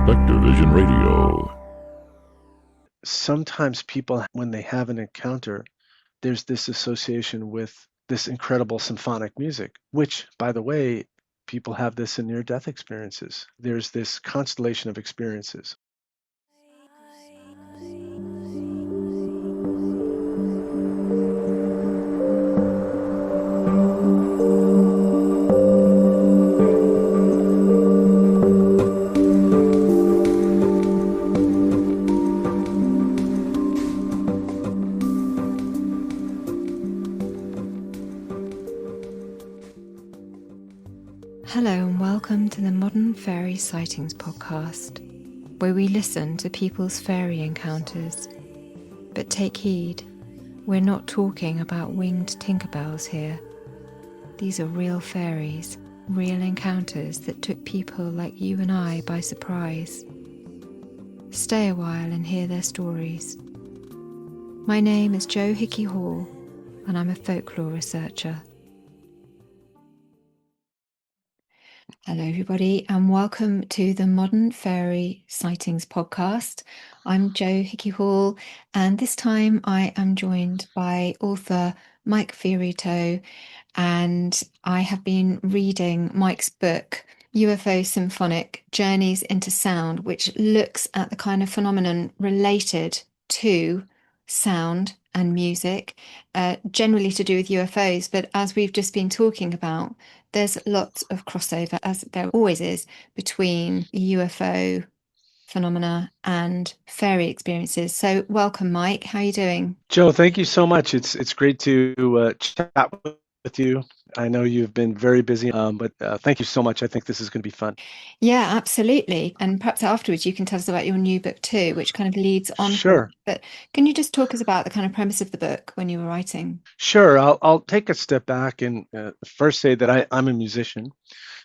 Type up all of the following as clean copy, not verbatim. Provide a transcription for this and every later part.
Spectrovision Radio. Sometimes people, when they have an encounter, there's this association with this incredible symphonic music, which, by the way, people have this in near-death experiences. There's this constellation of experiences. Hello and welcome to the Modern Fairy Sightings podcast, where we listen to people's fairy encounters. But take heed, we're not talking about winged Tinkerbells here. These are real fairies, real encounters that took people like you and I by surprise. Stay a while and hear their stories. My name is Jo Hickey Hall, and I'm a folklore researcher. Hello everybody and welcome to the Modern Fairy Sightings podcast. I'm Jo Hickey Hall and this time I am joined by author Mike Fiorito, and I have been reading Mike's book UFO Symphonic Journeys into Sound, which looks at the kind of phenomenon related to sound and music, generally to do with UFOs, but as we've just been talking about, there's lots of crossover, as there always is, between UFO phenomena and fairy experiences. So welcome, Mike. How are you doing? Jo, thank you so much. It's great to chat with you. I know you've been very busy, but thank you so much. I think this is going to be fun. Yeah, absolutely. And perhaps afterwards you can tell us about your new book too, which kind of leads on. Sure. But can you just talk us about the kind of premise of the book when you were writing? Sure. I'll take a step back and first say that I'm a musician.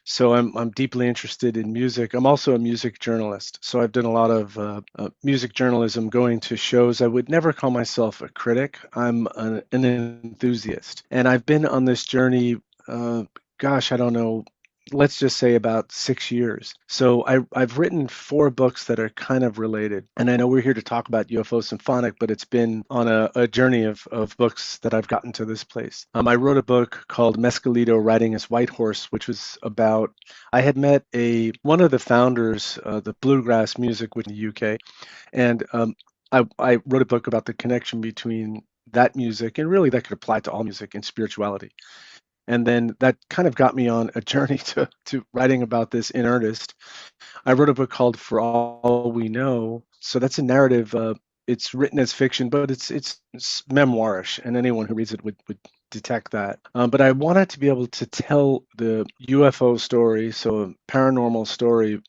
So I'm deeply interested in music. I'm also a music journalist. So I've done a lot of music journalism, going to shows. I would never call myself a critic. I'm an enthusiast. And I've been on this journey, I don't know, let's just say about 6 years. So I've written 4 books that are kind of related. And I know we're here to talk about UFO Symphonic, but it's been on a journey of books that I've gotten to this place. I wrote a book called Mescalito Riding His White Horse, which was about, I had met one of the founders, the bluegrass music in the UK. And I wrote a book about the connection between that music, and really that could apply to all music, and spirituality. And then that kind of got me on a journey to writing about this in earnest. I wrote a book called For All We Know. So that's a narrative. It's written as fiction, but it's memoirish, and anyone who reads it would detect that. But I wanted to be able to tell the UFO story, so a paranormal story,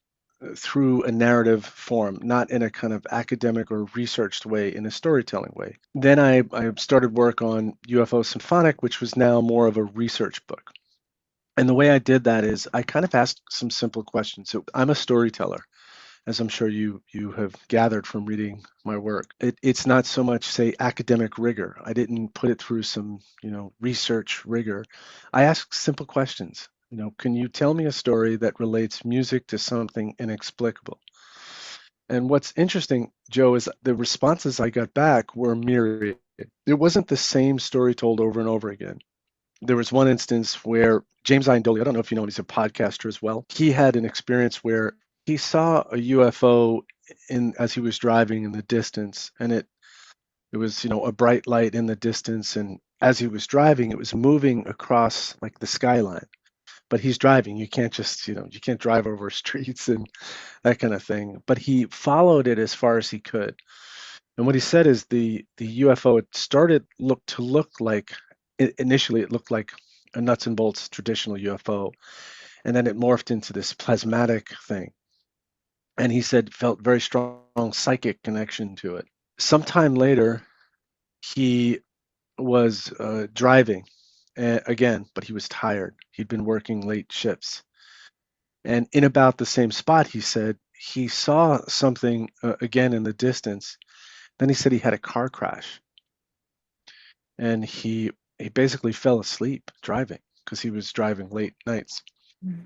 through a narrative form, not in a kind of academic or researched way, in a storytelling way. Then I started work on UFO Symphonic, which was now more of a research book. And the way I did that is I kind of asked some simple questions. So I'm a storyteller, as I'm sure you have gathered from reading my work. It's not so much, say, academic rigor. I didn't put it through some, research rigor. I asked simple questions. Can you tell me a story that relates music to something inexplicable? And what's interesting, Jo, is the responses I got back were myriad. It wasn't the same story told over and over again. There was one instance where James Iandoli, I don't know if you know him, he's a podcaster as well. He had an experience where he saw a UFO as he was driving in the distance, and it was, a bright light in the distance, and as he was driving, it was moving across like the skyline. But he's driving. You can't just, you can't drive over streets and that kind of thing. But he followed it as far as he could. And what he said is the UFO, it started to look like, initially it looked like a nuts and bolts traditional UFO. And then it morphed into this plasmatic thing. And he said felt very strong psychic connection to it. Sometime later, he was driving again, but he was tired. He'd been working late shifts. And in about the same spot, he said he saw something again in the distance. Then he said he had a car crash. And he basically fell asleep driving because he was driving late nights. Mm.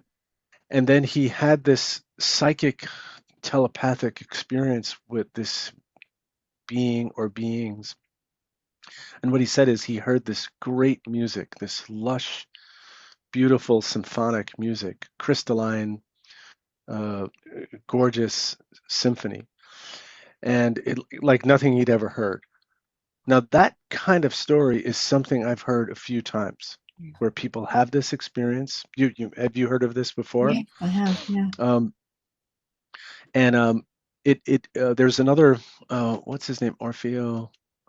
And then he had this psychic telepathic experience with this being or beings. And what he said is he heard this great music, this lush, beautiful symphonic music, crystalline, uh, gorgeous symphony, and it like nothing he'd ever heard. Now, that kind of story is something I've heard a few times where people have this experience. Have you heard of this before? Yes, I have. Yeah. Um, and there's another what's his name?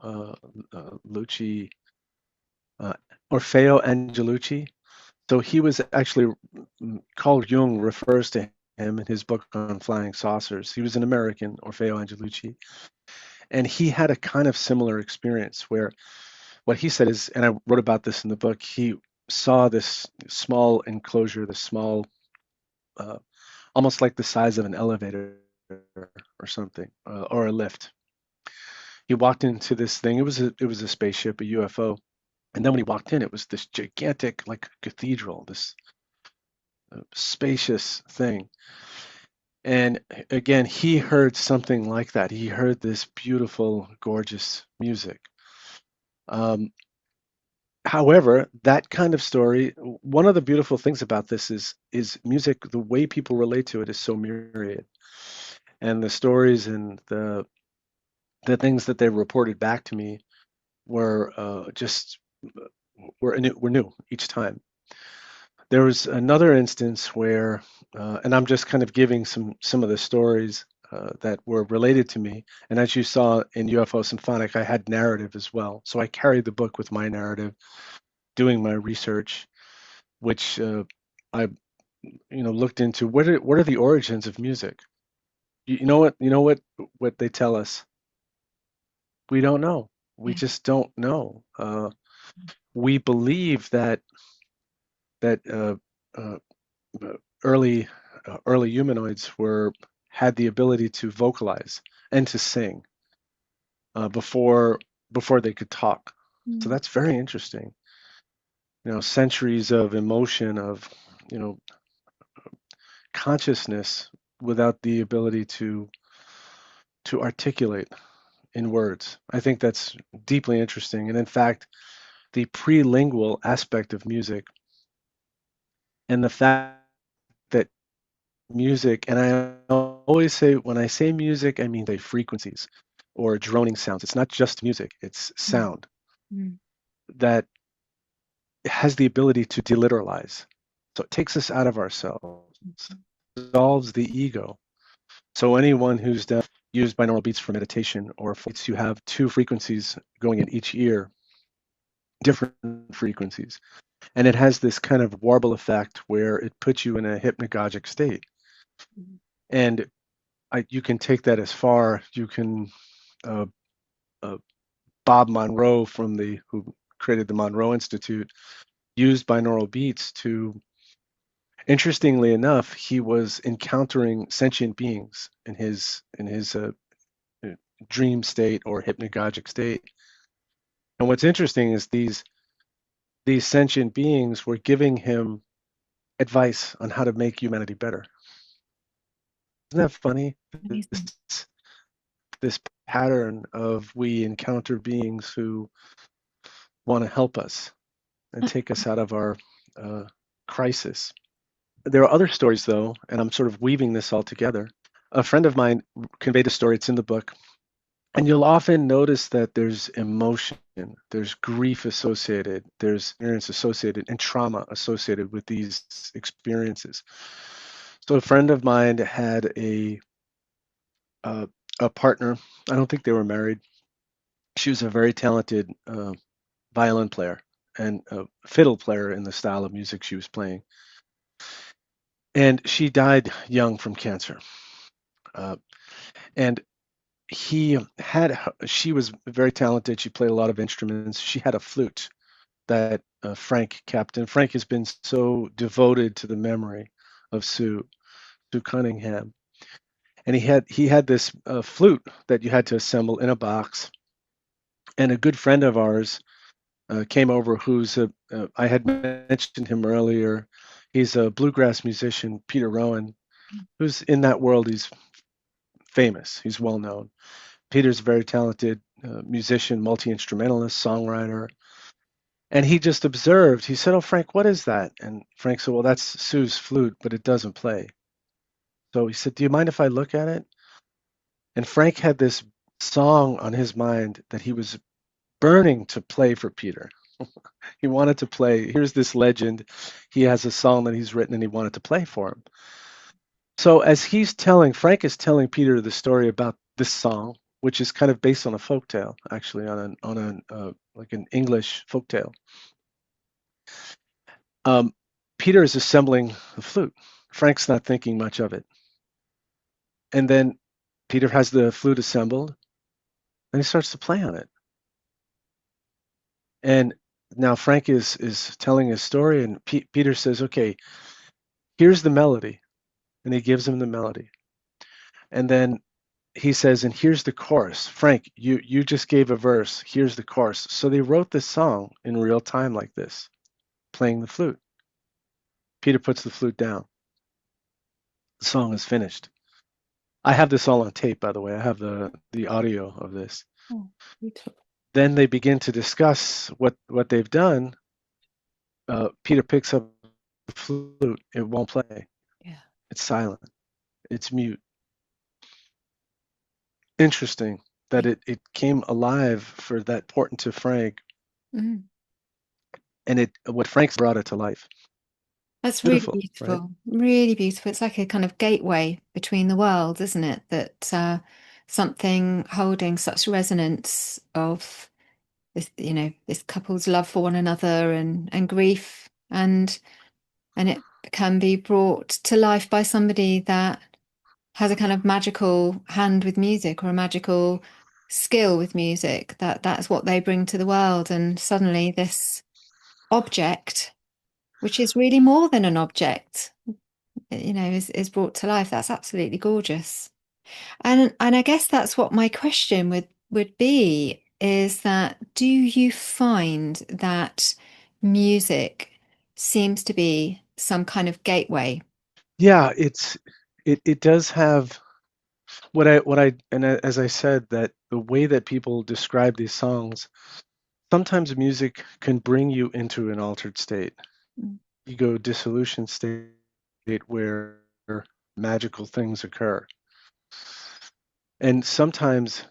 Uh, Lucci, uh, Orfeo Angelucci. So he was actually Carl Jung refers to him in his book on flying saucers. He was an American, Orfeo Angelucci, and he had a kind of similar experience where what he said is, and I wrote about this in the book, he saw this small enclosure, this small, uh, almost like the size of an elevator or something, or a lift. He walked into this thing. It was a spaceship, a UFO. And then when he walked in, it was this gigantic, like cathedral, this spacious thing. And again, he heard something like that. He heard this beautiful, gorgeous music. Um, However, that kind of story, one of the beautiful things about this is music, the way people relate to it is so myriad. And the stories and the things that they reported back to me were just were new each time. There was another instance where, and I'm just kind of giving some of the stories that were related to me. And as you saw in UFO Symphonic, I had narrative as well. So I carried the book with my narrative, doing my research, which I looked into. What are the origins of music? You know what they tell us? We don't know. We Yeah. just don't know. We believe that uh, uh, early early humanoids had the ability to vocalize and to sing before they could talk. So Mm. that's very interesting. Centuries of emotion, of you know consciousness without the ability to articulate in words. I think that's deeply interesting. And in fact, the prelingual aspect of music and the fact that music, and I always say when I say music, I mean say frequencies or droning sounds. It's not just music, it's Mm. sound Mm. that has the ability to deliteralize. So it takes us out of ourselves, dissolves the ego. So anyone who's used binaural beats for meditation or for beats, you have two frequencies going in each ear, different frequencies. And it has this kind of warble effect where it puts you in a hypnagogic state. Mm. And you can take that as far. You can, uh, uh, Bob Monroe who created the Monroe Institute, used binaural beats to, interestingly enough, he was encountering sentient beings in his uh, dream state or hypnagogic state. And what's interesting is these sentient beings were giving him advice on how to make humanity better. Isn't that funny? Amazing. This pattern of we encounter beings who want to help us and take us out of our uh, crisis. There are other stories, though, and I'm sort of weaving this all together. A friend of mine conveyed a story, it's in the book, and you'll often notice that there's emotion, there's grief associated, there's experience associated, and trauma associated with these experiences. So a friend of mine had uh, a partner. I don't think they were married. She was a very talented violin player and a fiddle player in the style of music she was playing. And she died young from cancer. Uh, and she was very talented. She played a lot of instruments. She had a flute that Frank kept. And Frank has been so devoted to the memory of Sue Cunningham. And he had this flute that you had to assemble in a box. And a good friend of ours came over, I had mentioned him earlier. He's a bluegrass musician, Peter Rowan, who's in that world. He's famous. He's well known. Peter's a very talented musician, multi-instrumentalist, songwriter. And he just observed. He said, "Oh, Frank, what is that?" And Frank said, "Well, that's Sue's flute, but it doesn't play." So he said, "Do you mind if I look at it?" And Frank had this song on his mind that he was burning to play for Peter. He wanted to play. Here's this legend. He has a song that he's written and he wanted to play for him. So as Frank is telling Peter the story about this song, which is kind of based on a folktale, actually, on like an English folktale. Peter is assembling the flute. Frank's not thinking much of it. And then Peter has the flute assembled and he starts to play on it. And now Frank is telling his story, and Peter says, "Okay, here's the melody." And he gives him the melody. And then he says, "And here's the chorus. Frank, you just gave a verse. Here's the chorus." So they wrote this song in real time like this, playing the flute. Peter puts the flute down. The song is finished. I have this all on tape, by the way. I have the audio of this. Oh, beautiful. Then they begin to discuss what they've done. Peter picks up the flute. It won't play. Yeah. It's silent. It's mute. Interesting that it came alive for that important to Frank, Mm. and what Frank's brought it to life. That's really Beautiful, right? beautiful. Really beautiful. It's like a kind of gateway between the worlds, isn't it? That something holding such resonance of this, this couple's love for one another and grief, and it can be brought to life by somebody that has a kind of magical hand with music or a magical skill with music, that's what they bring to the world. And suddenly this object, which is really more than an object, is brought to life. That's absolutely gorgeous. And I guess that's what my question would be, is that do you find that music seems to be some kind of gateway? Yeah, it does have and as I said, that the way that people describe these songs, sometimes music can bring you into an altered state, Mm. ego dissolution state where magical things occur. And sometimes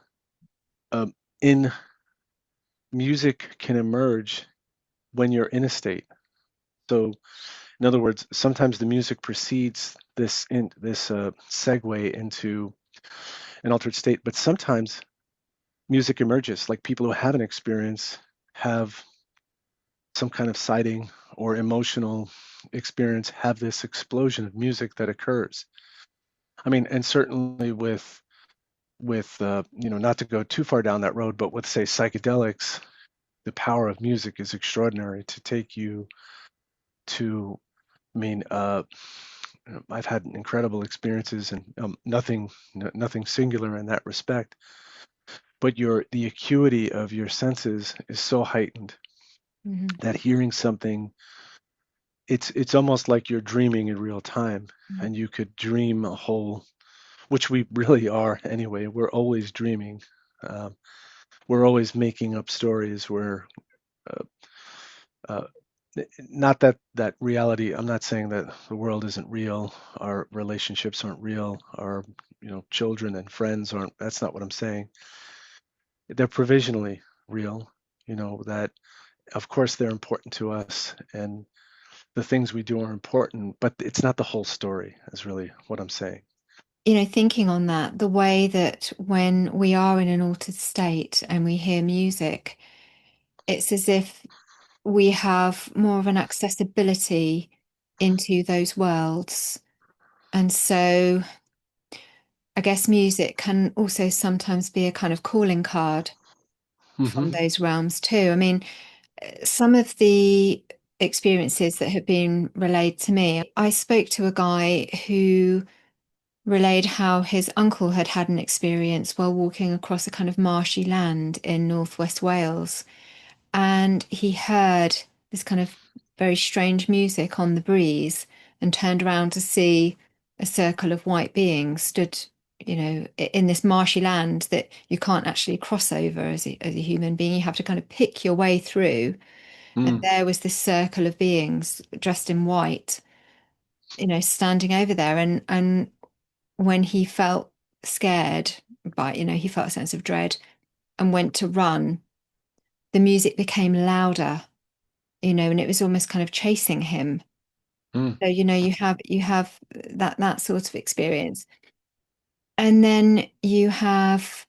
in music can emerge when you're in a state. So in other words, sometimes the music precedes this segue into an altered state, but sometimes music emerges, like people who have an experience have some kind of sighting or emotional experience, have this explosion of music that occurs. I mean, and certainly with not to go too far down that road, but with, say, psychedelics, the power of music is extraordinary to take you to, I mean, I've had incredible experiences, and nothing singular in that respect, but the acuity of your senses is so heightened Mhm. that hearing something, it's almost like you're dreaming in real time, Mhm. and you could dream a whole, which we really are anyway. We're always dreaming. Um, we're always making up stories. Uh, uh, Not that reality. I'm not saying that the world isn't real. Our relationships aren't real. Our children and friends aren't. That's not what I'm saying. They're provisionally real. That of course they're important to us, and the things we do are important, but it's not the whole story, is really what I'm saying. Thinking on that, the way that when we are in an altered state and we hear music, it's as if we have more of an accessibility into those worlds. And so I guess music can also sometimes be a kind of calling card Hmm. from those realms too. I mean, some of the experiences that have been relayed to me, I spoke to a guy who relayed how his uncle had had an experience while walking across a kind of marshy land in northwest Wales. And he heard this kind of very strange music on the breeze and turned around to see a circle of white beings stood in this marshy land that you can't actually cross over as a human being. You have to kind of pick your way through. And Mm, there was this circle of beings dressed in white, standing over there. And when he felt scared by, he felt a sense of dread and went to run, the music became louder, and it was almost kind of chasing him. mm, So, you have that sort of experience. And then you have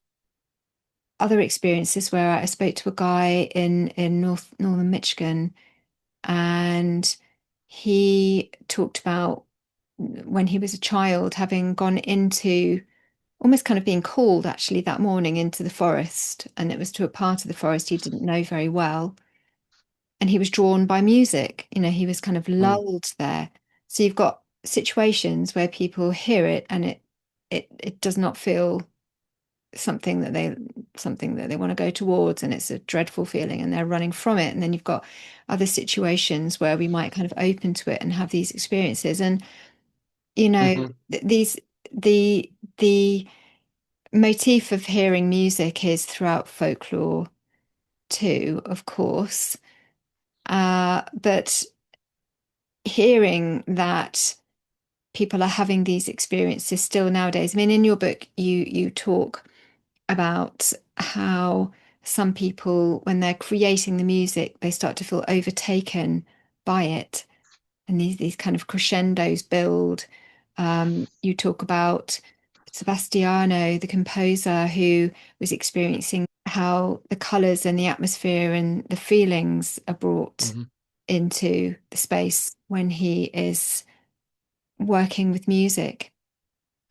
other experiences where I spoke to a guy in northern Michigan, and he talked about when he was a child having gone into almost kind of being called actually that morning into the forest, and it was to a part of the forest he didn't know very well, and he was drawn by music. He was kind of mm, lulled there. So you've got situations where people hear it and it does not feel something that they want to go towards, and it's a dreadful feeling and they're running from it. And then you've got other situations where we might kind of open to it and have these experiences. And you know mhm, these the motif of hearing music is throughout folklore too, of course. But hearing that people are having these experiences still nowadays. I mean, in your book, you talk about how some people, when they're creating the music, they start to feel overtaken by it, and these kind of crescendos build. You talk about Sebastiano, the composer, who was experiencing how the colors and the atmosphere and the feelings are brought mhm, into the space when he is working with music.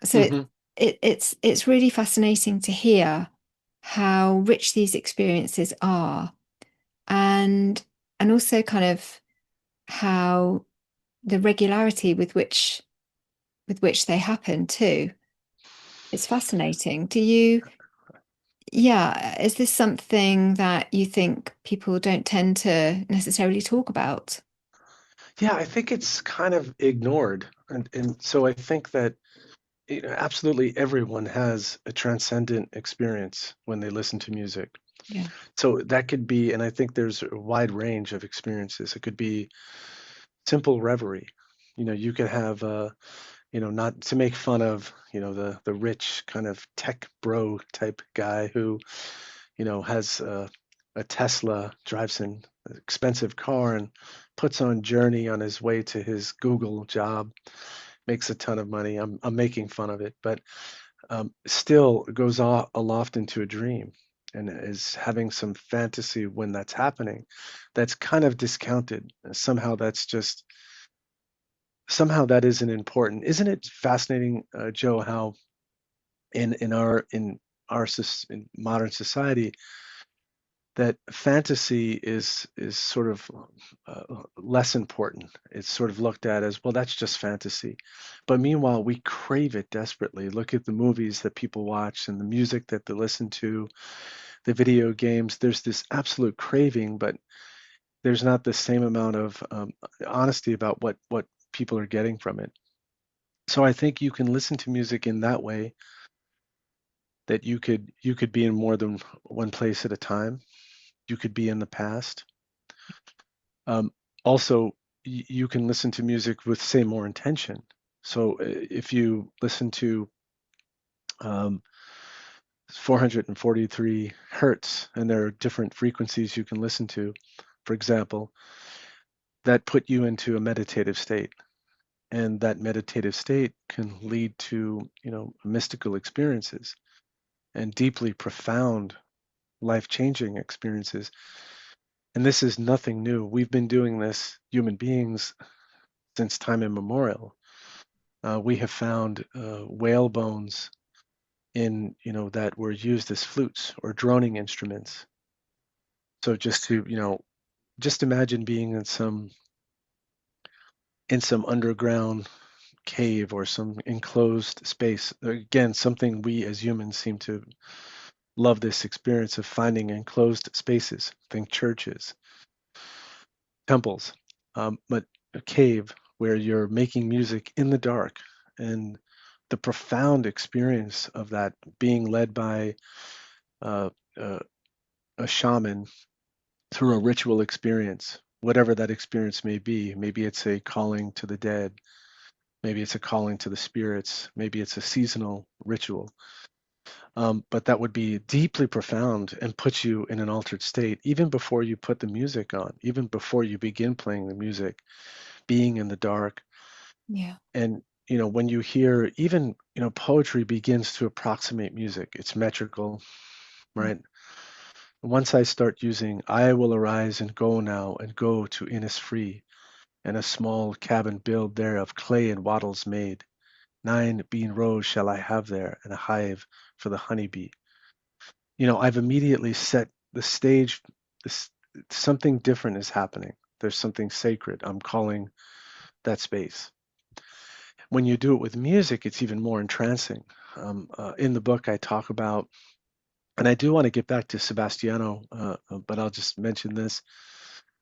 So mhm. it's really fascinating to hear how rich these experiences are, and also kind of how the regularity with which they happen too. It's fascinating. Yeah, is this something that you think people don't tend to necessarily talk about? Yeah, I think it's kind of ignored. And so I think that absolutely everyone has a transcendent experience when they listen to music. Yeah. So that could be, and I think there's a wide range of experiences. It could be simple reverie. You could have, not to make fun of, the rich kind of tech bro type guy who, has a Tesla, drives an expensive car and puts on Journey on his way to his Google job, makes a ton of money. I'm making fun of it, but still goes aloft into a dream and is having some fantasy when that's happening. That's kind of discounted. Somehow that isn't important. Isn't it fascinating, Joe, how in modern society that fantasy is sort of less important. It's sort of looked at as, well, that's just fantasy. But meanwhile, we crave it desperately. Look at the movies that people watch and the music that they listen to, the video games. There's this absolute craving, but there's not the same amount of honesty about what people are getting from it. So I think you can listen to music in that way, that you could be in more than one place at a time. You could be in the past. Um, Also, you can listen to music with, say, more intention. So if you listen to um, 443 hertz, and there are different frequencies you can listen to, for example, that put you into a meditative state. And that meditative state can lead to, mystical experiences and deeply profound, life-changing experiences. And this is nothing new. We've been doing this, human beings, since time immemorial. We have found whale bones in, that were used as flutes or droning instruments. So just imagine being in some underground cave or some enclosed space. Again, something we as humans seem to love, this experience of finding enclosed spaces. Think churches, temples, but a cave where you're making music in the dark, and the profound experience of that, being led by uh, uh, a shaman through a ritual experience, whatever that experience may be. Maybe it's a calling to the dead, maybe it's a calling to the spirits, maybe it's a seasonal ritual. But that would be deeply profound and put you in an altered state, even before you put the music on, even before you begin playing the music, being in the dark. Yeah. And, when you hear even, poetry begins to approximate music, it's metrical, Mm. right? Once I start using, I will arise and go now and go to Innisfree, and a small cabin build there of clay and wattles made. 9 bean rows shall I have there, and a hive for the honeybee. I've immediately set the stage. This, something different is happening. There's something sacred. I'm calling that space. When you do it with music, it's even more entrancing. In the book, I talk about, and I do want to get back to Sebastiano, but I'll just mention this.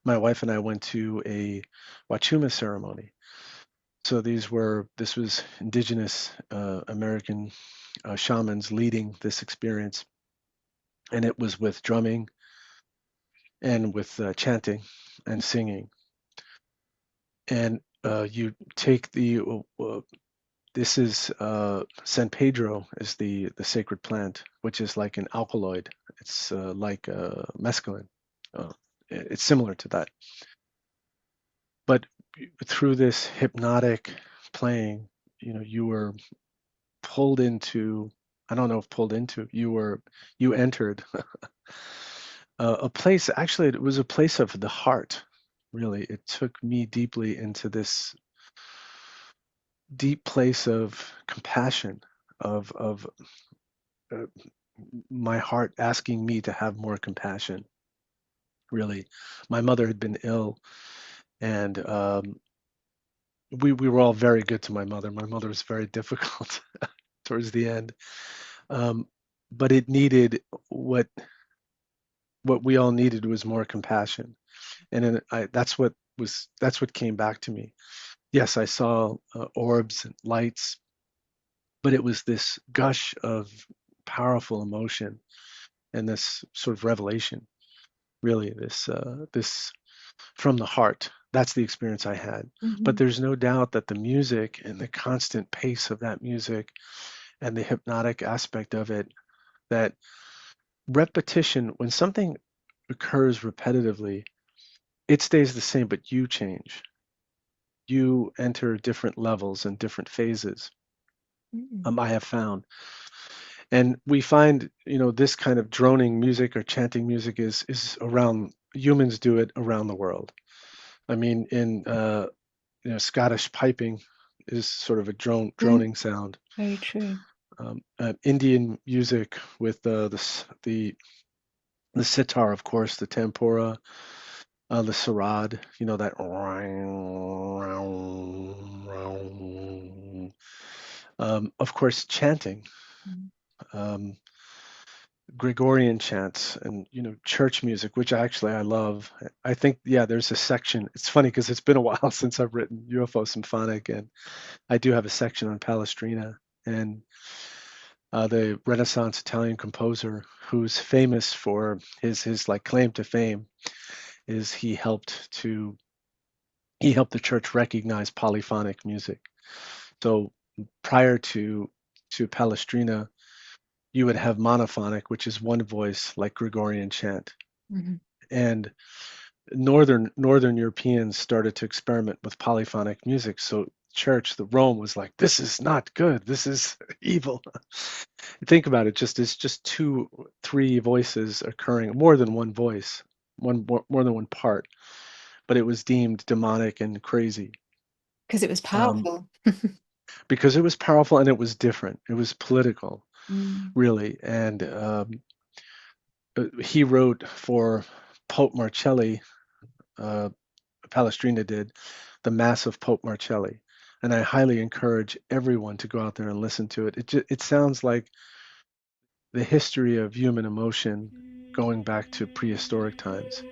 My wife and I went to a Wachuma ceremony. So this was indigenous American shamans leading this experience, and it was with drumming and with chanting and singing. And you take this is San Pedro is the sacred plant, which is like an alkaloid. It's like mescaline. Uh, it's similar to that. But through this hypnotic playing, you were pulled into, I don't know if pulled into, you entered a place, actually, it was a place of the heart, really. It took me deeply into this deep place of compassion, of uh, my heart asking me to have more compassion, really. My mother had been ill, and we were all very good to my mother. My mother was very difficult towards the end. Um, but it needed what we all needed was more compassion. And then that's what came back to me. Yes, I saw orbs and lights, but it was this gush of powerful emotion and this sort of revelation, really, this from the heart. That's the experience I had. But Mhm. there's no doubt that the music and the constant pace of that music and the hypnotic aspect of it, that repetition, when something occurs repetitively, it stays the same, but you change. You enter different levels and different phases. Mm. I have found, and we find, this kind of droning music or chanting music is around. Humans do it around the world. I mean, in Scottish piping is sort of a Mm. droning sound. Very true. Indian music with the sitar, of course, the tempura, the sarod, that of course, chanting, Mm. um, Gregorian chants, and church music, which I love. I think, yeah, there's a section. It's funny because it's been a while since I've written UFO symphonic, and I do have a section on Palestrina, and the Renaissance Italian composer who's famous for his like claim to fame is he helped the church recognize polyphonic music. So prior to Palestrina, you would have monophonic, which is one voice, like Gregorian chant. Mhm. And northern Europeans started to experiment with polyphonic music. So church, the Rome was like, this is not good. This is evil. Think about it. It's just two, three voices occurring, more than one voice, more than one part. But it was deemed demonic and crazy. Because it was Um, powerful. because it was powerful and it was different. It was political, Mm. really. And he wrote for Pope Marcelli, uh, Palestrina did, the Mass of Pope Marcelli. And I highly encourage everyone to go out there and listen to it. It sounds like the history of human emotion going back to prehistoric times.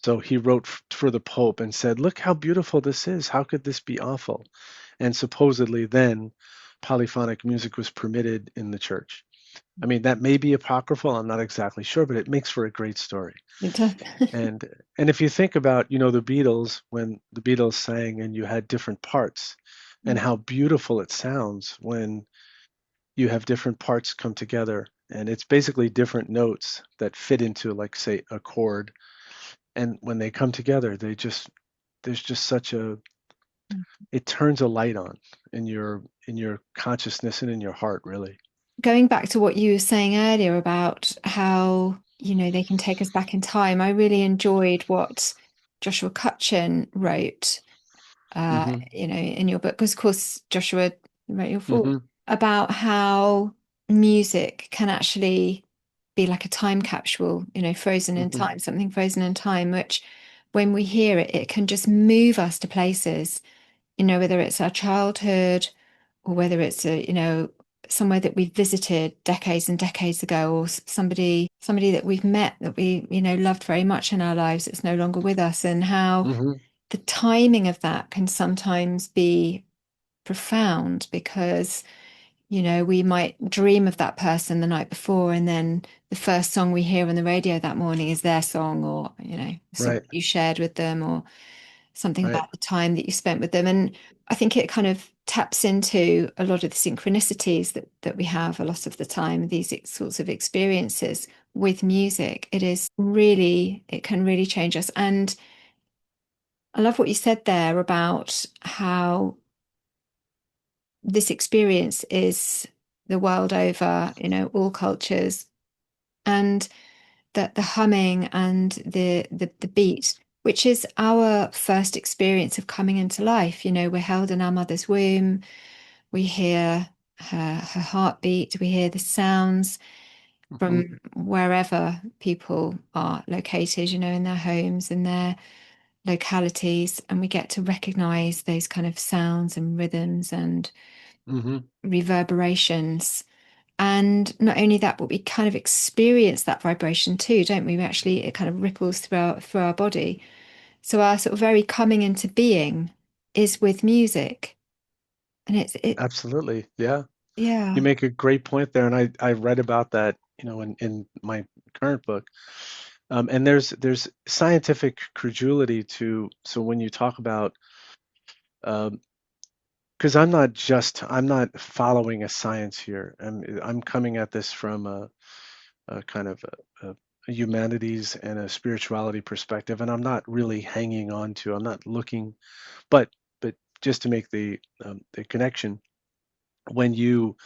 So he wrote for the Pope and said, "Look how beautiful this is. How could this be awful?" And supposedly then polyphonic music was permitted in the church. I mean, that may be apocryphal. I'm not exactly sure, but it makes for a great story. It does. And if you think about, the Beatles, when the Beatles sang and you had different parts, and how beautiful it sounds when you have different parts come together, and it's basically different notes that fit into, like, say, a chord, and when they come together, there's just such a it turns a light on in your consciousness and in your heart, really. Going back to what you were saying earlier about how, they can take us back in time, I really enjoyed what Joshua Cutchin wrote, Hmm. in your book, because of course Joshua wrote your book, Hmm. about how music can actually be like a time capsule, frozen in Hmm. time, something frozen in time, which when we hear it, it can just move us to places, whether it's our childhood or whether it's somewhere that we visited decades and decades ago, or somebody that we've met that we, loved very much in our lives that's no longer with us, and how Hmm. the timing of that can sometimes be profound because we might dream of that person the night before, and then the first song we hear on the radio that morning is their song, or the song Right, that you shared with them, or something right. about the time that you spent with them. And I think it kind of taps into a lot of the synchronicities that we have a lot of the time, these sorts of experiences with music. It can really change us. And I love what you said there about how this experience is the world over, all cultures, and that the humming and the beat, which is our first experience of coming into life. We're held in our mother's womb, we hear her heartbeat, we hear the sounds Hmm. from wherever people are located, in their homes, in their localities, and we get to recognize those kind of sounds and rhythms and Hmm. reverberations. And not only that, but we kind of experience that vibration too, don't we? It kind of ripples through our body. So our sort of very coming into being is with music. And Absolutely. Yeah. You yeah. make a great point there, and I read about that, in my current book. And there's scientific credulity to, so when you talk about, because I'm not following a science here. I'm coming at this from a kind of a humanities and a spirituality perspective, and I'm not really hanging on to. I'm not looking, but just to make the connection, when you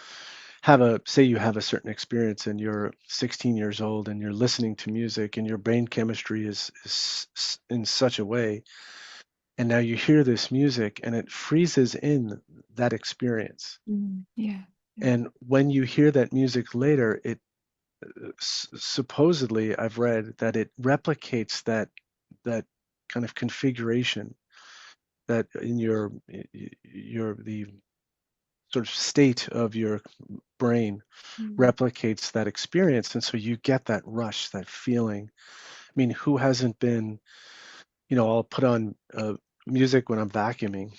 say you have a certain experience and you're 16 years old and you're listening to music and your brain chemistry is in such a way, and now you hear this music and it freezes in that experience, Yeah. Yeah. and when you hear that music later, it supposedly, I've read that it replicates that kind of configuration, that in your the sort of state of your brain Mm. replicates that experience, and so you get that rush, that feeling. I mean, who hasn't been, I'll put on music when I'm vacuuming,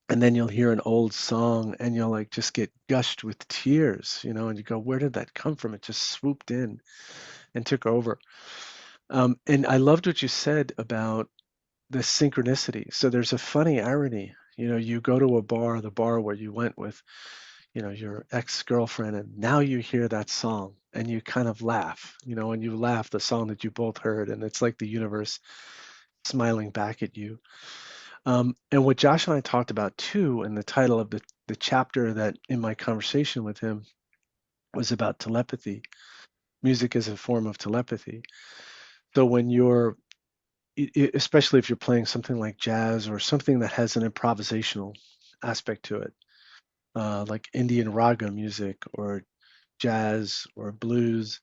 and then you'll hear an old song and you'll, like, just get gushed with tears, and you go, where did that come from? It just swooped in and took over. And I loved what you said about the synchronicity. So there's a funny irony. You go to a bar, the bar where you went with, your ex-girlfriend, and now you hear that song and you kind of laugh, and you laugh the song that you both heard, and it's like the universe smiling back at you. And what Josh and I talked about too, in the title of the chapter that in my conversation with him was about telepathy. Music is a form of telepathy. So when you're especially if you're playing something like jazz or something that has an improvisational aspect to it, like Indian raga music or jazz or blues,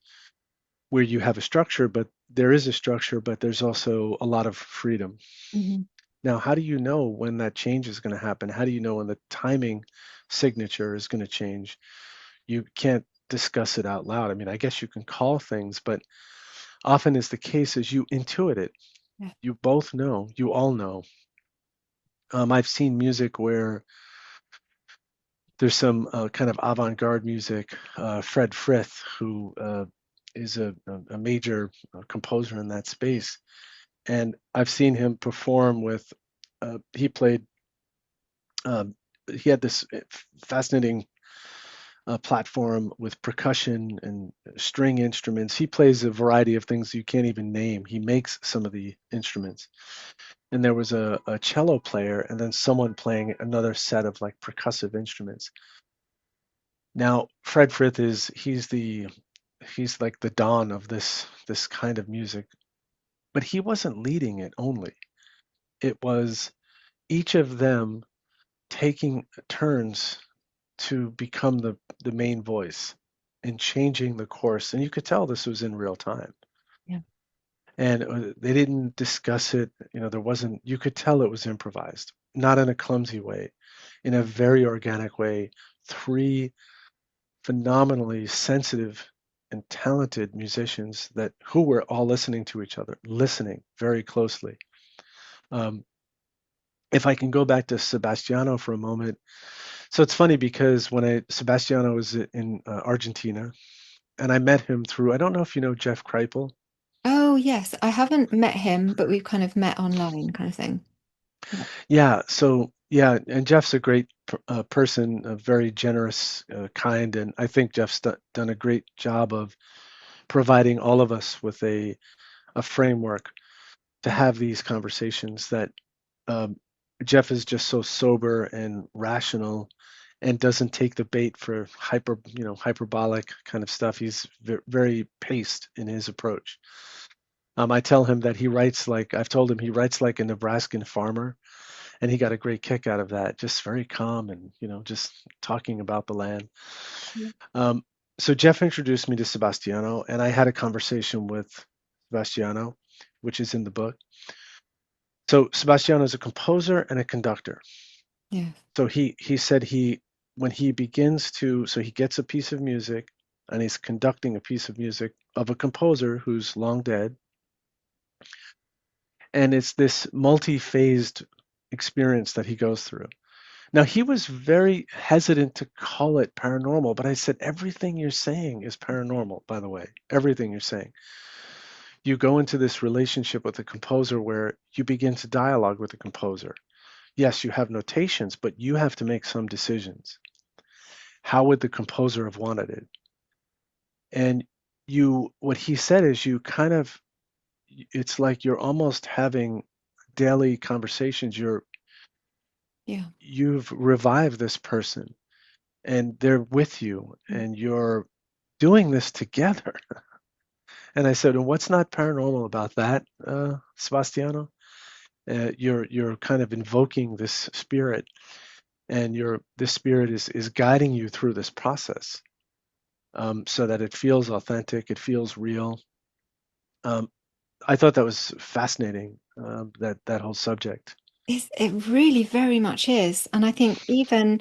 where you have a structure, but there is a structure, but there's also a lot of freedom. Mhm. Now, how do you know when that change is going to happen? How do you know when the timing signature is going to change? You can't discuss it out loud. I mean, I guess you can call things, but often is the case is you intuit it. Yeah. You both know, you all know. I've seen music where there's some kind of avant-garde music. Fred Frith, who is a major composer in that space, and I've seen him perform with. He played. Um, he had this fascinating platform with percussion and string instruments. He plays a variety of things you can't even name. He makes some of the instruments. And there was a cello player and then someone playing another set of like percussive instruments. Now, Fred Frith he's like the dawn of this kind of music, but he wasn't leading it only. It was each of them taking turns to become the main voice and changing the course. And you could tell this was in real time. Yeah. And they didn't discuss it. There wasn't, you could tell it was improvised, not in a clumsy way, in a very organic way. Three phenomenally sensitive and talented musicians that who were all listening to each other, listening very closely. Um, if I can go back to Sebastiano for a moment, so it's funny because Sebastiano was in Argentina, and I met him through. I don't know if you know Jeff Kripal. Oh, yes. I haven't met him, but we've kind of met online kind of thing. Yeah. Yeah, so yeah, and Jeff's a great person, very generous, kind, and I think Jeff's done a great job of providing all of us with a framework to have these conversations that um, Jeff is just so sober and rational and doesn't take the bait for hyperbolic kind of stuff. He's very paced in his approach. I tell him that I've told him he writes like a Nebraskan farmer, and he got a great kick out of that. Just very calm and, just talking about the land. Yeah. Um, so Jeff introduced me to Sebastiano, and I had a conversation with Sebastiano, which is in the book. So Sebastiano is a composer and a conductor. Yeah. So he said when he begins to so he gets a piece of music and he's conducting a piece of music of a composer who's long dead, and it's this multi-phased experience that he goes through. Now he was very hesitant to call it paranormal, but I said everything you're saying is paranormal, by the way. Everything you're saying. You go into this relationship with the composer where you begin to dialogue with the composer. Yes, you have notations, but you have to make some decisions. How would the composer have wanted it? And what he said is it's like you're almost having daily conversations. Yeah. You've revived this person and they're with you Mm. and you're doing this together. And I said, and what's not paranormal about that, Sebastiano? You're kind of invoking this spirit, and this spirit is guiding you through this process, so that it feels authentic, it feels real. Um, I thought that was fascinating, that whole subject. It really very much is. And I think even,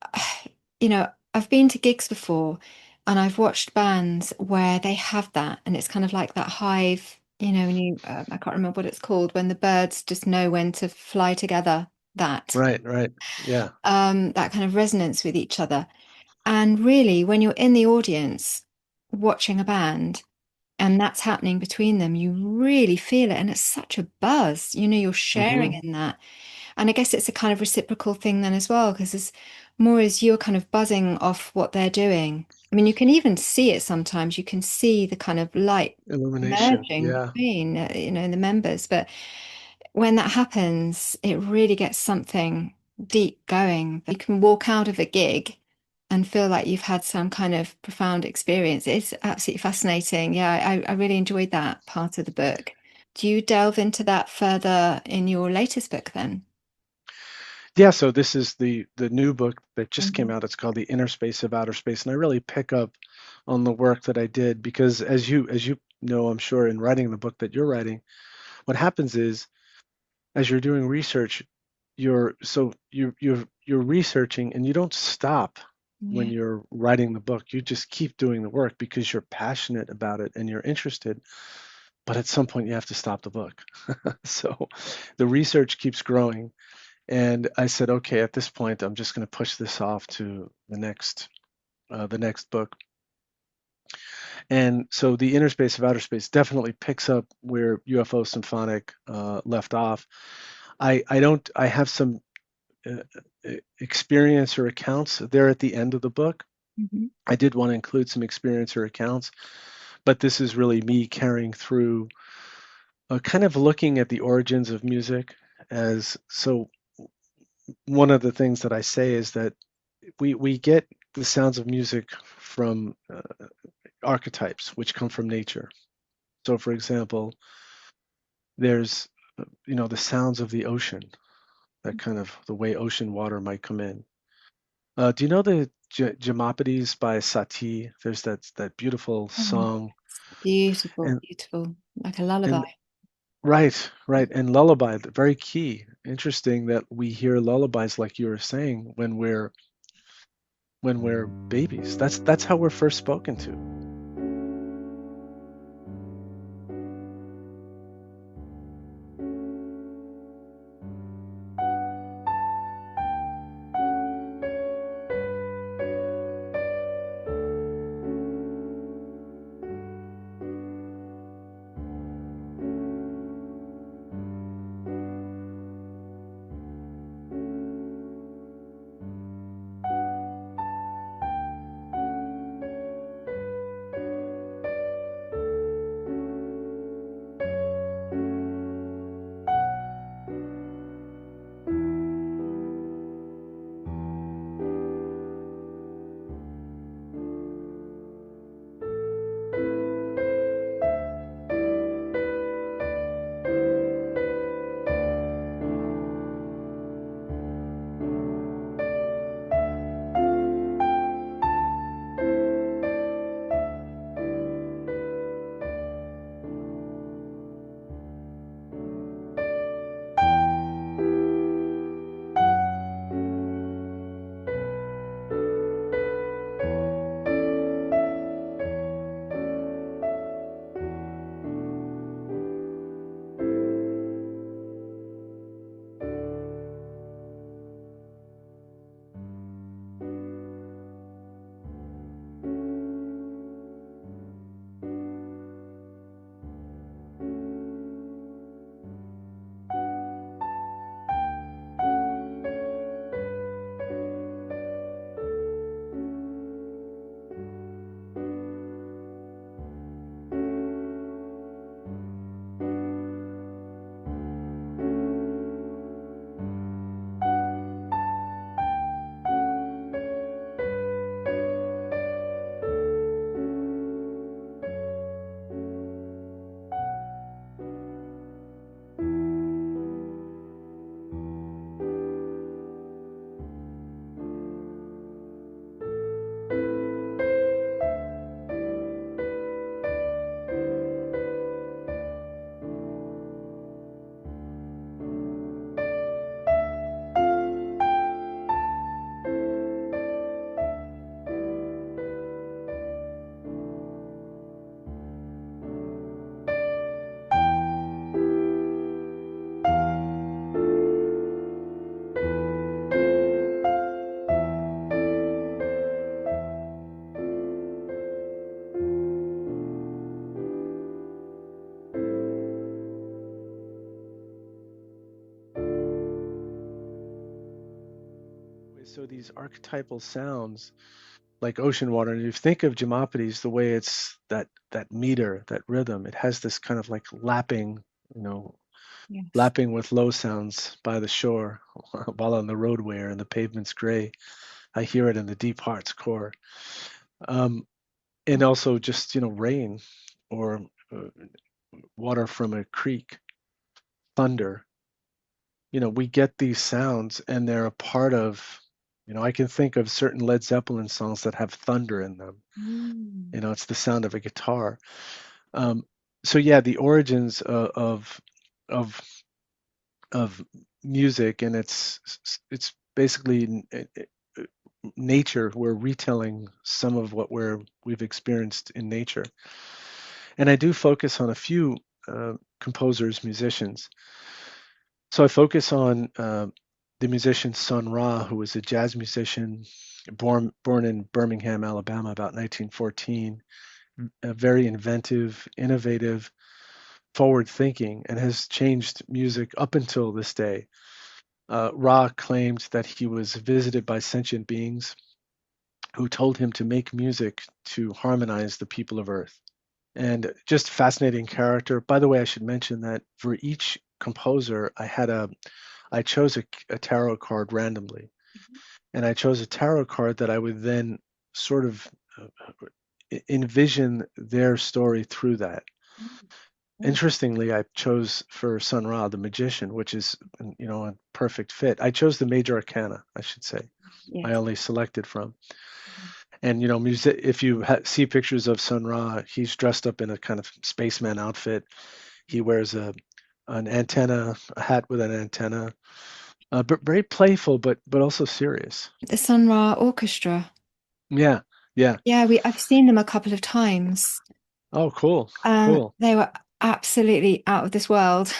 I've been to gigs before and I've watched bands where they have that. And it's kind of like that hive, when I can't remember what it's called, when the birds just know when to fly together, that, Right, right. Yeah. that kind of resonance with each other. And really, when you're in the audience watching a band, and that's happening between them, you really feel it. And it's such a buzz, you're sharing Hmm. in that. And I guess it's a kind of reciprocal thing then as well, because as more as you're kind of buzzing off what they're doing. I mean, you can even see it sometimes. You can see the kind of light Illumination. merging Yeah. between, the members. But when that happens, it really gets something deep going. You can walk out of a gig and feel like you've had some kind of profound experience. It's absolutely fascinating. Yeah, I really enjoyed that part of the book. Do you delve into that further in your latest book then? Yeah, so this is the new book that just came Mhm. out. It's called The Inner Space of Outer Space, and I really pick up on the work that I did because as you know, I'm sure in writing the book that you're writing, what happens is as you're doing research, you're researching and you don't stop when Yeah. you're writing the book. You just keep doing the work because you're passionate about it and you're interested. but at some point you have to stop the book. So the research keeps growing. And I said, okay, at this point, I'm just going to push this off to the next book. And so the inner space of outer space definitely picks up where UFO Symphonic left off. I have some uh, experience or accounts there at the end of the book. Mm-hmm. I did want to include some experience or accounts, but this is really me carrying through, kind of looking at the origins of music. As so, one of the things that I say is that we get the sounds of music from archetypes, which come from nature. So, for example, there's the sounds of the ocean, that kind of the way ocean water might come in. Do you know the Gemopodes by Satie? There's that beautiful Oh, song, beautiful, and beautiful, like a lullaby. and right, and lullaby, very key. Interesting that we hear lullabies, like you were saying, when we're babies. That's how we're first spoken to. So these archetypal sounds, like ocean water, and if you think of Gemopodes, the way it's that meter, that rhythm, it has this kind of like lapping, you know, Yes. lapping with low sounds by the shore while on the roadway and the pavement's gray. I hear it in the deep heart's core. And also just, rain or uh, water from a creek, thunder. We get these sounds and they're a part of, I can think of certain Led Zeppelin songs that have thunder in them. Mm. It's the sound of a guitar. Um, so yeah, the origins of of music, and it's basically nature. We're retelling some of what we've experienced in nature, and I do focus on a few composers, musicians. So I focus on the musician Sun Ra, who was a jazz musician born in Birmingham, Alabama, about 1914. Very inventive, innovative, forward thinking, and has changed music up until this day. Ra claimed that he was visited by sentient beings who told him to make music to harmonize the people of Earth. And just fascinating character. By the way, I should mention that for each composer, I chose a tarot card randomly, and I chose a tarot card that I would then sort of envision their story through that. Interestingly, I chose for Sun Ra, the magician, which is, a perfect fit. I chose the major arcana, I should say. I Yes. only selected from. And, if you see pictures of Sun Ra, he's dressed up in a kind of spaceman outfit. He wears an antenna, a hat with an antenna, but very playful, but also serious. The Sun Ra Orchestra. Yeah, yeah. Yeah, I've seen them a couple of times. Oh, cool, cool. They were absolutely out of this world.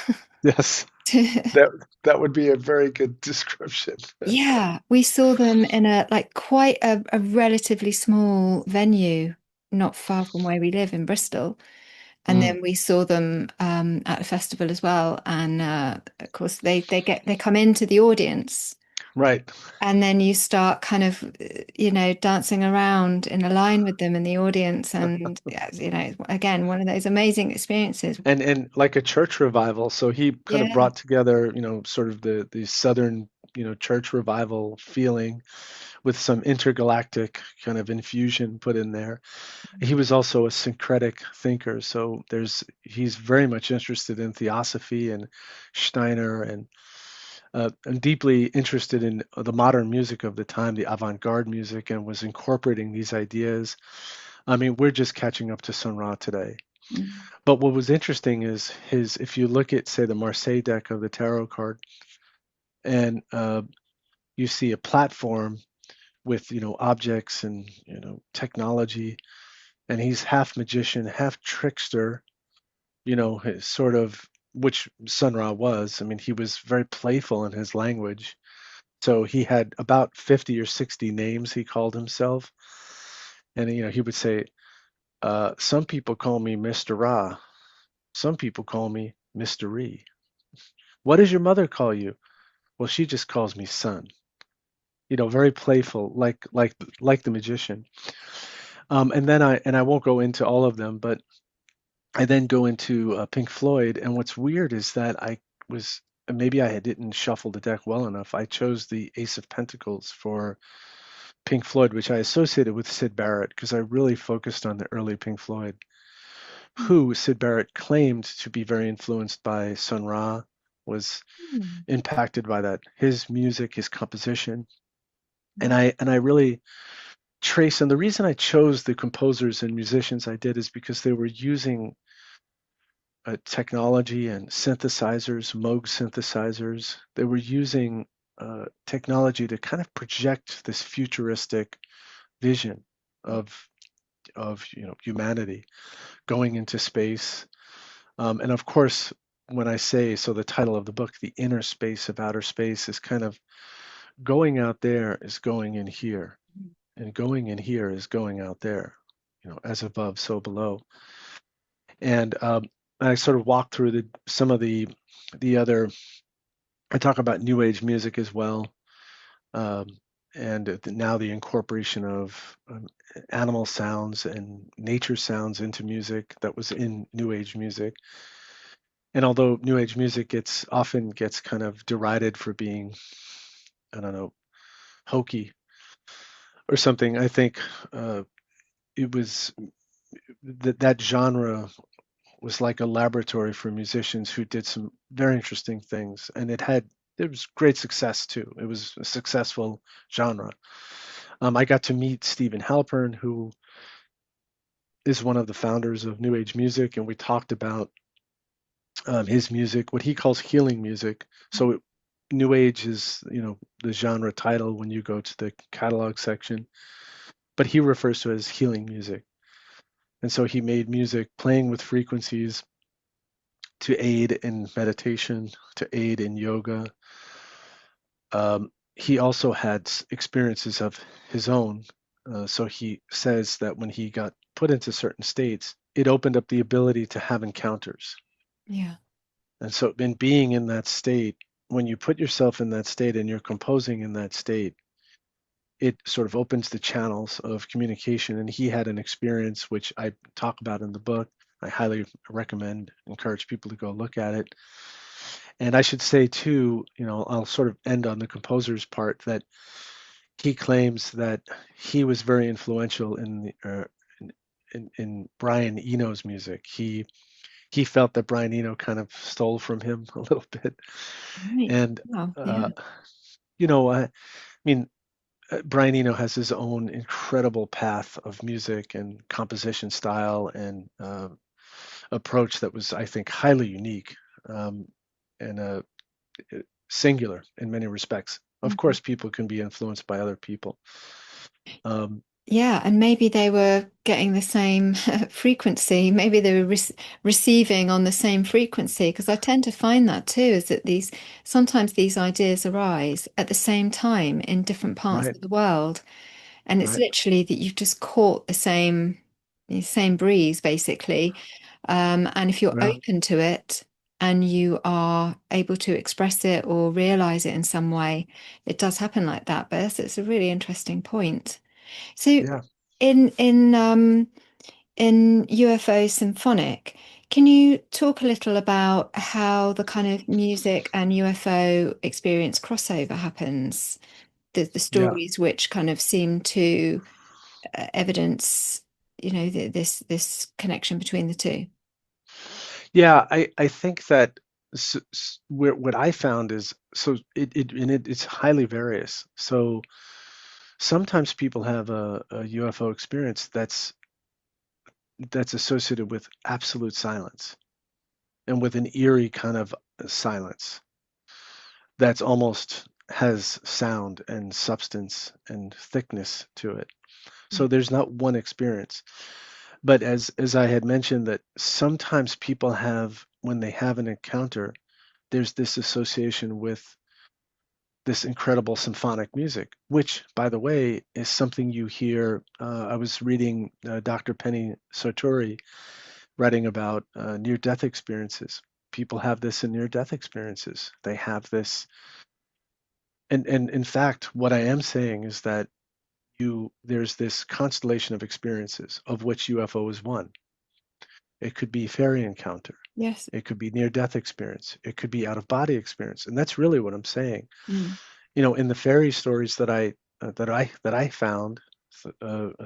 Yes, that would be a very good description. Yeah, we saw them in quite a relatively small venue, not far from where we live in Bristol. And then we saw them at a festival as well. And of course they come into the audience. Right. And then you start kind of, dancing around in a line with them in the audience. And, again, one of those amazing experiences. And like a church revival. So he kind of Yeah. brought together, sort of the Southern, church revival feeling with some intergalactic kind of infusion put in there. He was also a syncretic thinker. So he's very much interested in theosophy and Steiner and deeply interested in the modern music of the time, the avant-garde music, and was incorporating these ideas. I mean, we're just catching up to Sun Ra today. But what was interesting is if you look at, say, the Marseille deck of the tarot card, and you see a platform with, objects and, technology, and he's half magician, half trickster, his sort of, which Sun Ra was. I mean, he was very playful in his language. So he had about 50 or 60 names he called himself. And, he would say, some people call me Mr. Ra. Some people call me Mr. Ree. What does your mother call you? Well, she just calls me son. Very playful, like the magician. And then I won't go into all of them, but I then go into Pink Floyd. And what's weird is that maybe I didn't shuffle the deck well enough. I chose the Ace of Pentacles for Pink Floyd, which I associated with Syd Barrett because I really focused on the early Pink Floyd, who Syd Barrett claimed to be very influenced by Sun Ra, was impacted by that, his music, his composition. And I really trace, and the reason I chose the composers and musicians I did is because they were using technology and synthesizers, Moog synthesizers. They were using technology to kind of project this futuristic vision of humanity going into space. And of course, when I say, so the title of the book, The Inner Space of Outer Space, is kind of going out there is going in here, and going in here is going out there, as above, so below. And I sort of walk through some of the other. I talk about New Age music as well, and now the incorporation of animal sounds and nature sounds into music that was in New Age music. And although New Age music often gets kind of derided for being, I don't know, hokey or something, I think it was that genre was like a laboratory for musicians who did some very interesting things, and it was great success too. It was a successful genre. I got to meet Stephen Halpern, who is one of the founders of New Age music, and we talked about his music, what he calls healing music. So New Age is, the genre title when you go to the catalog section, but he refers to it as healing music. And so he made music playing with frequencies to aid in meditation, to aid in yoga. He also had experiences of his own. So he says that when he got put into certain states, it opened up the ability to have encounters. Yeah. And so, in being in that state, when you put yourself in that state and you're composing in that state, it sort of opens the channels of communication. And he had an experience which I talk about in the book. I highly recommend, encourage people to go look at it. And I should say too, I'll sort of end on the composer's part that he claims that he was very influential in Brian Eno's music. He felt that Brian Eno kind of stole from him a little bit, Right. and Wow. Yeah. uh, I mean, Brian Eno has his own incredible path of music and composition style and approach that was, I think, highly unique, and singular in many respects. Of Mhm. course, people can be influenced by other people. Um, Yeah, and maybe they were getting the same frequency. Maybe they were receiving on the same frequency. Because I tend to find that too, is that sometimes these ideas arise at the same time in different parts right, of the world, and it's right, literally that you've just caught the same breeze, basically. And if you're yeah, open to it and you are able to express it or realize it in some way, it does happen like that. But it's a really interesting point. So yeah. in UFO Symphonic, can you talk a little about how the kind of music and UFO experience crossover happens? The Yeah. stories which kind of seem to evidence, this connection between the two. Yeah, I think that what I found is so it's highly various. So sometimes people have a UFO experience that's associated with absolute silence and with an eerie kind of silence that's almost has sound and substance and thickness to it. So there's not one experience. But as I had mentioned that sometimes people have when they have an encounter, there's this association with this incredible symphonic music, which, by the way, is something you hear. I was reading Dr. Penny Sartori writing about near-death experiences. People have this in near-death experiences. They have this, and in fact, what I am saying is that there's this constellation of experiences of which UFO is one. It could be fairy encounter. Yes. It could be near-death experience. It could be out-of-body experience, and that's really what I'm saying. Mm. In the fairy stories that I found,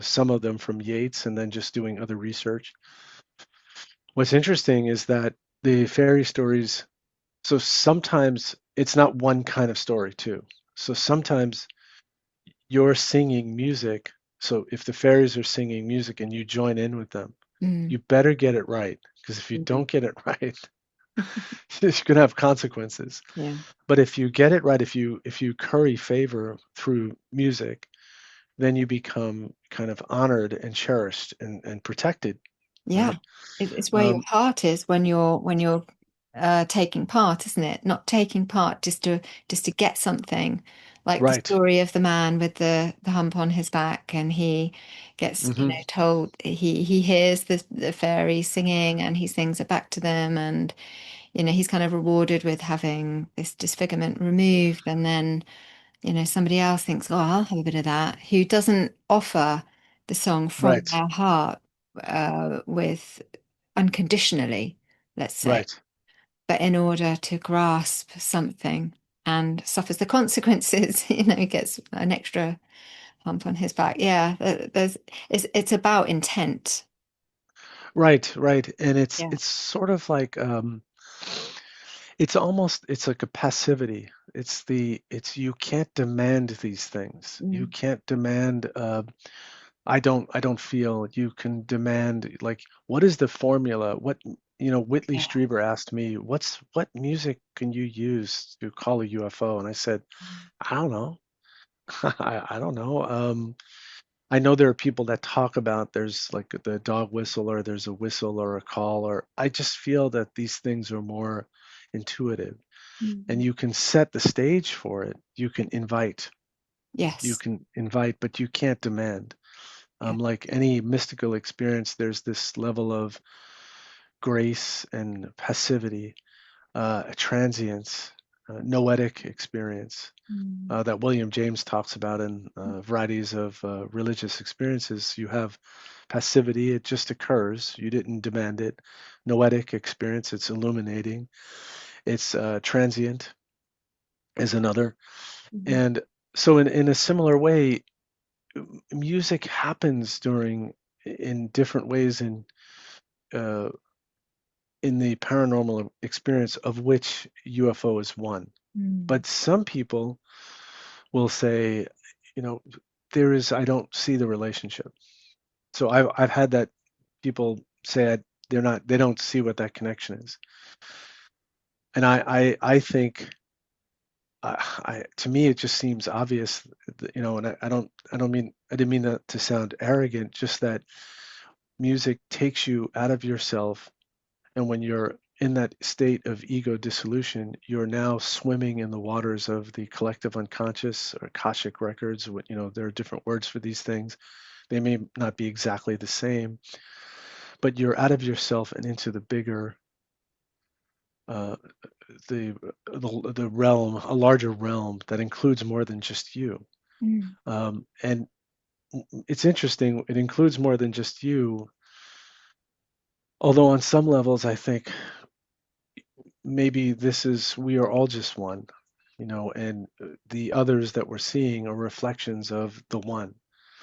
some of them from Yeats, and then just doing other research. What's interesting is that the fairy stories. So sometimes it's not one kind of story too. So sometimes you're singing music. So if the fairies are singing music and you join in with them, Mm. you better get it right because if you Indeed. don't get it right, you're going to have consequences. Yeah. But if you get it right, if you curry favor through music, then you become kind of honored and cherished and protected, Yeah, right? it's where your Um, heart is when you're taking part, isn't it? Not taking part just to get something, like the right. story of the man with the hump on his back, and he gets Hmm. told he hears the fairy singing, and he sings it back to them, and he's kind of rewarded with having this disfigurement removed, and then somebody else thinks, oh, I'll have a bit of that, who doesn't offer the song from Right. their heart with unconditionally, let's say, Right. but in order to grasp something and suffers the consequences, gets an extra hump on his back. Yeah, it's about intent. Right. Right. And it's Yeah. it's sort of like it's like a passivity. It's you can't demand these things. You Mm. can't demand I don't feel. You can demand like what is the formula? Whitley Yeah. Strieber asked me, what music can you use to call a UFO? And I said, I don't know. I don't know. I know there are people that talk about there's like the dog whistle or there's a whistle or a call, or I just feel that these things are more intuitive and Mm. you can set the stage for it. You Yes. can invite, but you can't demand. Yeah. Like any mystical experience, there's this level of grace and passivity, transience, noetic experience Mm. that William James talks about in Varieties of Religious Experiences. You have passivity, it just occurs, you didn't demand it. Noetic experience, it's illuminating. It's transient, is another. Mhm. And so, in a similar way, music happens in different ways uh, in the paranormal experience, of which UFO is one. Mm. But some people will say, you know, I don't see the relationship. So I've had that people say they don't see what that connection is. And I think, to me, it just seems obvious, and I didn't mean that to sound arrogant, just that music takes you out of yourself. And when you're in that state of ego dissolution, you're now swimming in the waters of the collective unconscious or Akashic records. There are different words for these things. They may not be exactly the same, but you're out of yourself and into the bigger, uh, the realm, a larger realm that includes more than just you. Mm. And it's interesting, it includes more than just you, although on some levels, I think maybe we are all just one, and the others that we're seeing are reflections of the one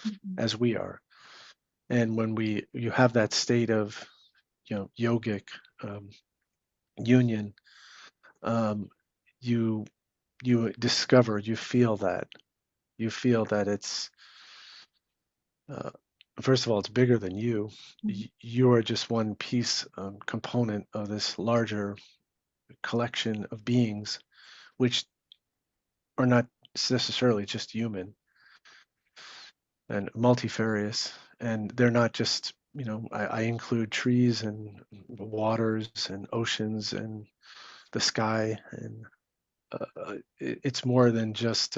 Mhm. as we are. And when you have that state of, yogic um, union, um, you discover, you feel that it's uh, first of all, it's bigger than you. Mhm. You are just one piece, component of this larger collection of beings, which are not necessarily just human and multifarious. And they're not just, I include trees and waters and oceans and the sky. And it's more than just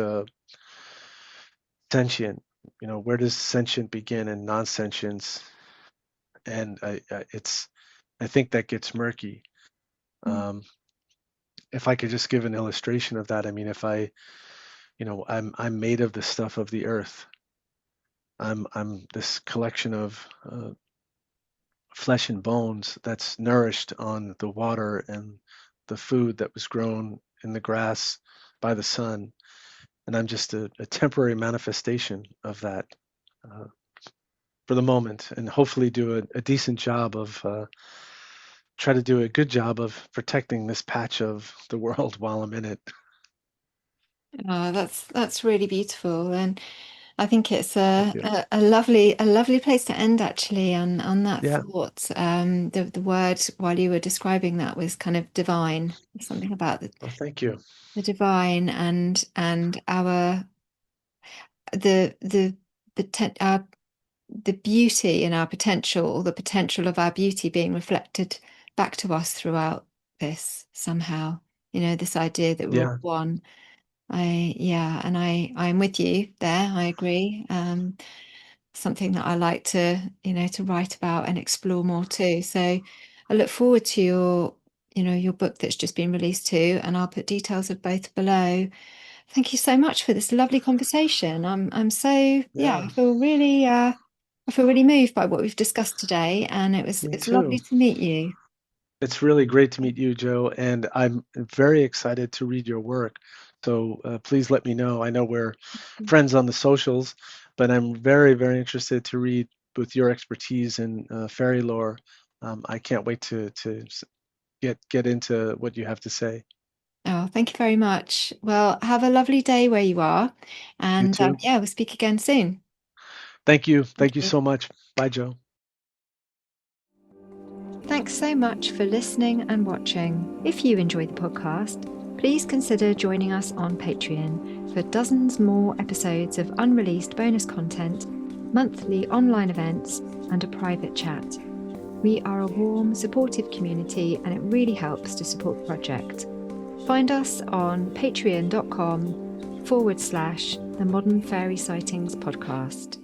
sentient. Where does sentient begin and non-sentience? And I think that gets murky. Mm. Um, if I could just give an illustration of that, I mean, if I'm made of the stuff of the earth. I'm this collection of flesh and bones that's nourished on the water and the food that was grown in the grass by the sun. And I'm just a temporary manifestation of that uh, for the moment, and hopefully do a decent job of try to do a good job of protecting this patch of the world while I'm in it. Oh, that's really beautiful, and I think it's Thank you. a lovely place to end actually on that Yeah. thought. The word while you were describing that was kind of divine, something about Well, thank you. the divine and our the our the beauty in our potential, the potential of our beauty being reflected back to us throughout this somehow. This idea that we're all Yeah. one. I'm with you there. I agree. Something that I like to write about and explore more too. So I look forward to your book that's just been released too, and I'll put details of both below. Thank you so much for this lovely conversation. I'm so, yeah, Yeah. I feel really moved by what we've discussed today, and Me it's too. lovely to meet you. It's really great to meet you, Joe, and I'm very excited to read your work. So please let me know. I know we're friends on the socials, but I'm very, very interested to read with your expertise in fairy lore. I can't wait to get into what you have to say. Oh, thank you very much. Well, have a lovely day where you are, You and too. yeah, we'll speak again soon. Thank you. Thank Thank you you. so much. Bye, Joe. Thanks so much for listening and watching. If you enjoy the podcast, please consider joining us on Patreon for dozens more episodes of unreleased bonus content monthly online events, and a private chat. We are a warm, supportive community, and it really helps to support the project. Find us on patreon.com/The Modern Fairy Sightings Podcast.